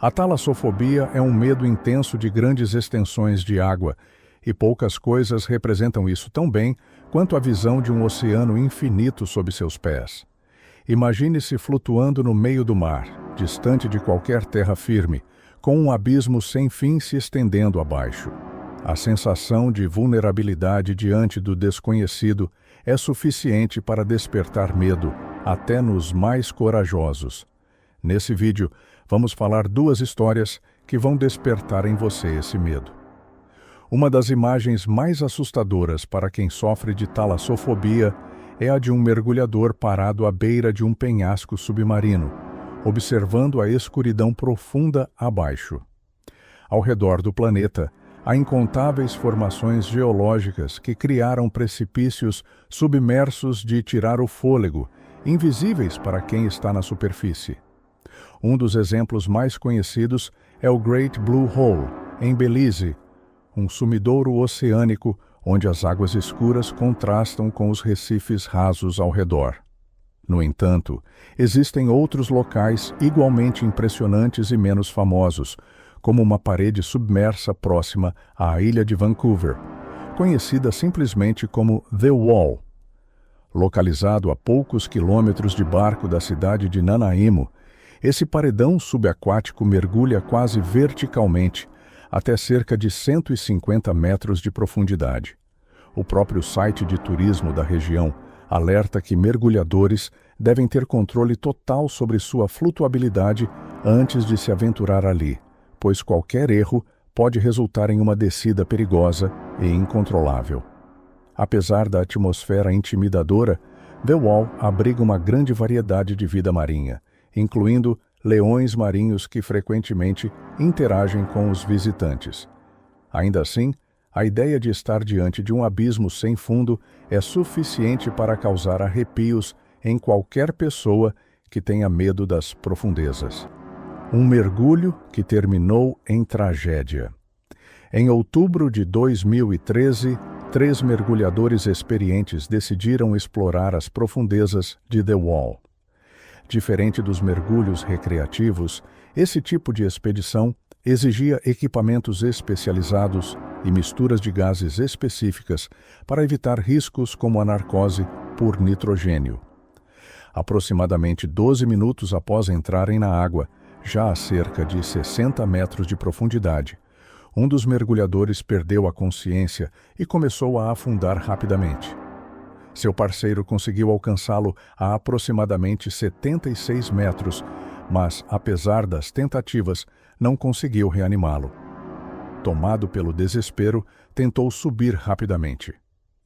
A talassofobia é um medo intenso de grandes extensões de água, e poucas coisas representam isso tão bem quanto a visão de um oceano infinito sob seus pés. Imagine-se flutuando no meio do mar, distante de qualquer terra firme, com um abismo sem fim se estendendo abaixo. A sensação de vulnerabilidade diante do desconhecido é suficiente para despertar medo, até nos mais corajosos. Nesse vídeo, vamos falar duas histórias que vão despertar em você esse medo. Uma das imagens mais assustadoras para quem sofre de talassofobia é a de um mergulhador parado à beira de um penhasco submarino, observando a escuridão profunda abaixo. Ao redor do planeta, há incontáveis formações geológicas que criaram precipícios submersos de tirar o fôlego, invisíveis para quem está na superfície. Um dos exemplos mais conhecidos é o Great Blue Hole, em Belize, um sumidouro oceânico onde as águas escuras contrastam com os recifes rasos ao redor. No entanto, existem outros locais igualmente impressionantes e menos famosos, como uma parede submersa próxima à ilha de Vancouver, conhecida simplesmente como The Wall. Localizado a poucos quilômetros de barco da cidade de Nanaimo, esse paredão subaquático mergulha quase verticalmente, até cerca de 150 metros de profundidade. O próprio site de turismo da região alerta que mergulhadores devem ter controle total sobre sua flutuabilidade antes de se aventurar ali, pois qualquer erro pode resultar em uma descida perigosa e incontrolável. Apesar da atmosfera intimidadora, The Wall abriga uma grande variedade de vida marinha, incluindo leões marinhos que frequentemente interagem com os visitantes. Ainda assim, a ideia de estar diante de um abismo sem fundo é suficiente para causar arrepios em qualquer pessoa que tenha medo das profundezas. Um mergulho que terminou em tragédia. Em outubro de 2013, 3 mergulhadores experientes decidiram explorar as profundezas de The Wall. Diferente dos mergulhos recreativos, esse tipo de expedição exigia equipamentos especializados e misturas de gases específicas para evitar riscos como a narcose por nitrogênio. Aproximadamente 12 minutos após entrarem na água, já a cerca de 60 metros de profundidade, um dos mergulhadores perdeu a consciência e começou a afundar rapidamente. Seu parceiro conseguiu alcançá-lo a aproximadamente 76 metros, mas, apesar das tentativas, não conseguiu reanimá-lo. Tomado pelo desespero, tentou subir rapidamente.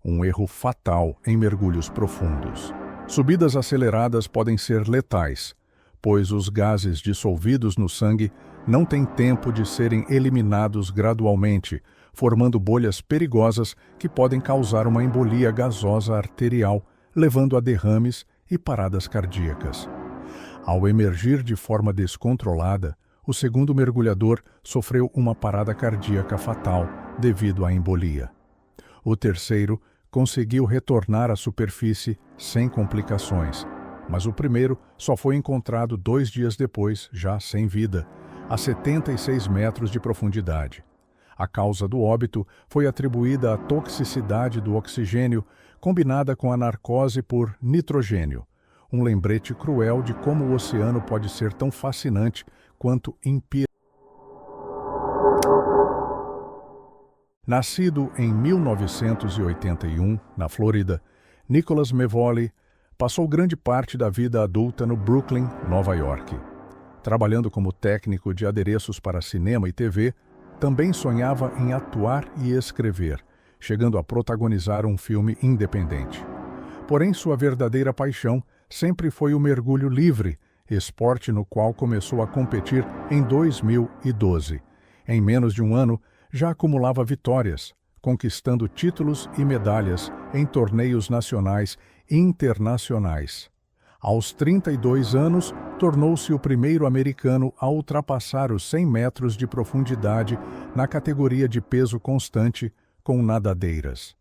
Um erro fatal em mergulhos profundos. Subidas aceleradas podem ser letais, pois os gases dissolvidos no sangue não têm tempo de serem eliminados gradualmente, formando bolhas perigosas que podem causar uma embolia gasosa arterial, levando a derrames e paradas cardíacas. Ao emergir de forma descontrolada, o segundo mergulhador sofreu uma parada cardíaca fatal devido à embolia. O terceiro conseguiu retornar à superfície sem complicações, mas o primeiro só foi encontrado 2 dias depois, já sem vida, a 76 metros de profundidade. A causa do óbito foi atribuída à toxicidade do oxigênio combinada com a narcose por nitrogênio, um lembrete cruel de como o oceano pode ser tão fascinante quanto impiedoso. Nascido em 1981, na Flórida, Nicholas Mevoli passou grande parte da vida adulta no Brooklyn, Nova York. Trabalhando como técnico de adereços para cinema e TV, também sonhava em atuar e escrever, chegando a protagonizar um filme independente. Porém, sua verdadeira paixão sempre foi o mergulho livre, esporte no qual começou a competir em 2012. Em menos de um ano, já acumulava vitórias, conquistando títulos e medalhas em torneios nacionais e internacionais. Aos 32 anos, tornou-se o primeiro americano a ultrapassar os 100 metros de profundidade na categoria de peso constante com nadadeiras.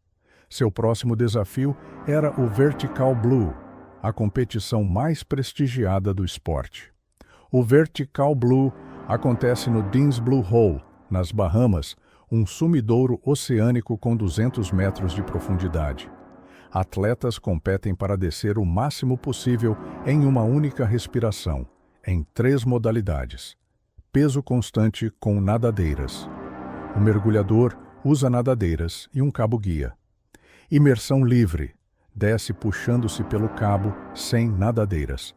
Seu próximo desafio era o Vertical Blue, a competição mais prestigiada do esporte. O Vertical Blue Acontece no Dean's Blue Hole, nas Bahamas, um sumidouro oceânico com 200 metros de profundidade. Atletas competem para descer o máximo possível em uma única respiração, em 3 modalidades. Peso constante com nadadeiras. O mergulhador usa nadadeiras e um cabo-guia. Imersão livre. Desce puxando-se pelo cabo sem nadadeiras.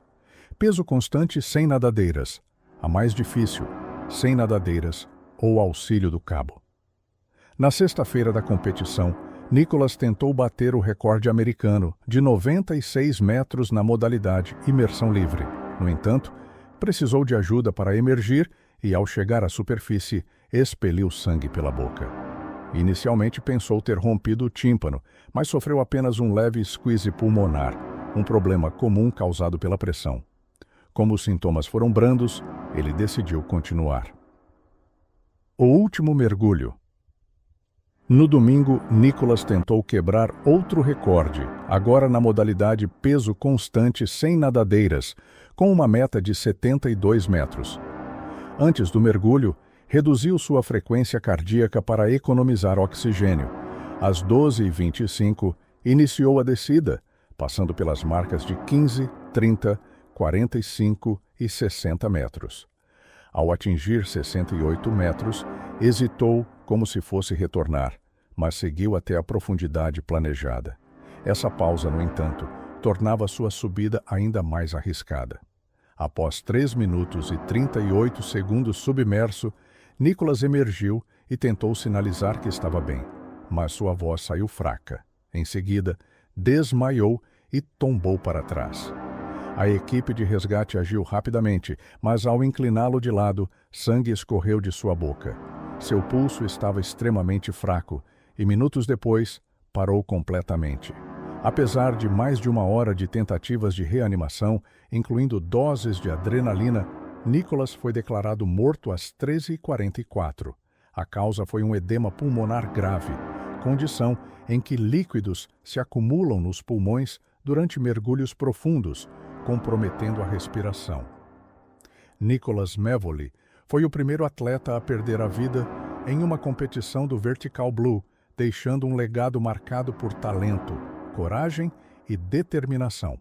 Peso constante sem nadadeiras. A mais difícil, sem nadadeiras ou auxílio do cabo. Na sexta-feira da competição, Nicholas tentou bater o recorde americano de 96 metros na modalidade imersão livre. No entanto, precisou de ajuda para emergir e, ao chegar à superfície, expeliu sangue pela boca. Inicialmente pensou ter rompido o tímpano, mas sofreu apenas um leve squeeze pulmonar, um problema comum causado pela pressão. Como os sintomas foram brandos, ele decidiu continuar. O último mergulho. No domingo, Nicholas tentou quebrar outro recorde, agora na modalidade peso constante sem nadadeiras, com uma meta de 72 metros. Antes do mergulho, reduziu sua frequência cardíaca para economizar oxigênio. Às 12h25, iniciou a descida, passando pelas marcas de 15, 30, 45 e 60 metros. Ao atingir 68 metros, hesitou como se fosse retornar, mas seguiu até a profundidade planejada. Essa pausa, no entanto, tornava sua subida ainda mais arriscada. Após 3 minutos e 38 segundos submerso, Nicholas emergiu e tentou sinalizar que estava bem, mas sua voz saiu fraca. Em seguida, desmaiou e tombou para trás. A equipe de resgate agiu rapidamente, mas ao incliná-lo de lado, sangue escorreu de sua boca. Seu pulso estava extremamente fraco e, minutos depois, parou completamente. Apesar de mais de 1 hora de tentativas de reanimação, incluindo doses de adrenalina, Nicholas foi declarado morto às 13h44. A causa foi um edema pulmonar grave, condição em que líquidos se acumulam nos pulmões durante mergulhos profundos, comprometendo a respiração. Nicholas Mevoli foi o primeiro atleta a perder a vida em uma competição do Vertical Blue, deixando um legado marcado por talento, coragem e determinação.